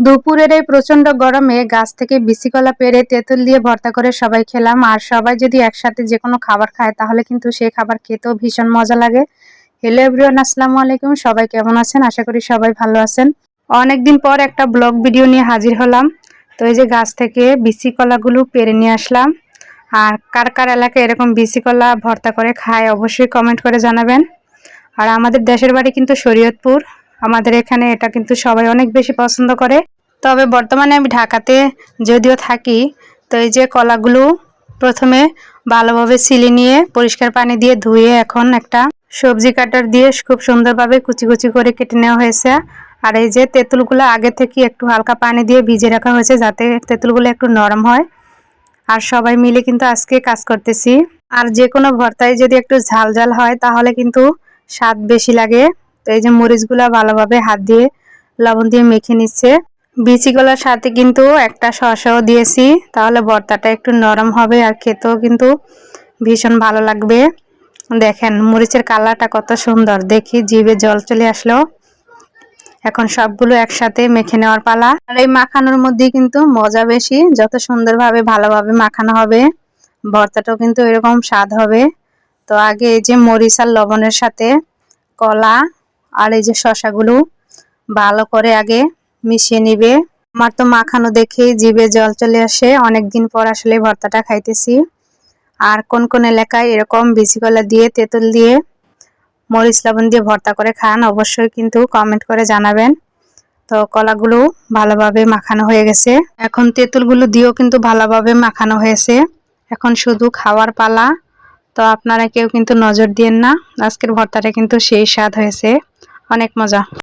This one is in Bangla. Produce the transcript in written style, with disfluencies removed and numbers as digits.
দুপুরের এই প্রচন্ড গরমে গাছ থেকে বিচি কলা পেড়ে তেঁতুল দিয়ে ভর্তা করে সবাই খেলাম। আর সবাই যদি একসাথে যে কোনো খাবার খায় তাহলে কিন্তু সেই খাবার খেতেও ভীষণ মজা লাগে। হ্যালো এভরিওয়ান, আসসালামু আলাইকুম। সবাই কেমন আছেন? আশা করি সবাই ভালো আছেন। অনেকদিন পর একটা ব্লগ ভিডিও নিয়ে হাজির হলাম। তো এই যে গাছ থেকে বিচি কলাগুলো পেড়ে নিয়ে আসলাম। আর কার কার এলাকায় এরকম বিচি কলা ভর্তা করে খায় অবশ্যই কমেন্ট করে জানাবেন। আর আমাদের দেশের বাড়ি কিন্তু শরীয়তপুর। আমাদের এখানে এটা কিন্তু সবাই অনেক বেশি পছন্দ করে। তবে বর্তমানে আমি ঢাকাতে যদিও থাকি, তো এই যে কলাগুলো প্রথমে ভালোভাবে ছিলে নিয়ে পরিষ্কার পানি দিয়ে ধুয়ে এখন একটা সবজি কাটার দিয়ে খুব সুন্দরভাবে কুচি কুচি করে কেটে নেওয়া হয়েছে। আর এই যে তেঁতুলগুলো আগে থেকে একটু হালকা পানি দিয়ে ভিজে রাখা হয়েছে যাতে তেঁতুলগুলো একটু নরম হয়। আর সবাই মিলে কিন্তু আজকে কাজ করতেছি। আর যে কোনো ভর্তায় যদি একটু ঝাল ঝাল হয় তাহলে কিন্তু স্বাদ বেশি লাগে। তো এই যে মরিচগুলা ভালোভাবে হাত দিয়ে লবণ দিয়ে মেখে নিচ্ছে। বিচিগুলোর সাথে কিন্তু একটা শসাও দিয়েছি, তাহলে ভর্তাটা একটু নরম হবে আর খেতেও কিন্তু ভীষণ ভালো লাগবে। দেখেন মরিচের কালারটা কত সুন্দর, দেখি জিভে জল চলে আসলো। এখন সবগুলো একসাথে মেখে নেওয়ার পালা। আর এই মাখানোর মধ্যে কিন্তু মজা বেশি, যত সুন্দরভাবে ভালোভাবে মাখানো হবে ভর্তাটাও কিন্তু এরকম স্বাদ হবে। তো আগে এই যে মরিচ আর লবণের সাথে কলা আর এই যে শসাগুলো ভালো করে আগে মিশিয়ে নিবে। আমার তো মাখানো দেখেই জিভে জল চলে আসে, অনেকদিন পর আসলে ভর্তাটা খাইতেছি। আর কোন কোন এলাকায় এরকম বিচি কলা দিয়ে তেঁতুল দিয়ে মরিচ লবণ দিয়ে ভর্তা করে খান অবশ্যই কিন্তু কমেন্ট করে জানাবেন। তো কলাগুলো ভালোভাবে মাখানো হয়ে গেছে, এখন তেঁতুলগুলো দিয়েও কিন্তু ভালোভাবে মাখানো হয়েছে। এখন শুধু খাওয়ার পালা। তো আপনারা কেউ কিন্তু নজর দিয়েন না, আজকের ভর্তাটা কিন্তু সেই স্বাদ হয়েছে, অনেক মজা।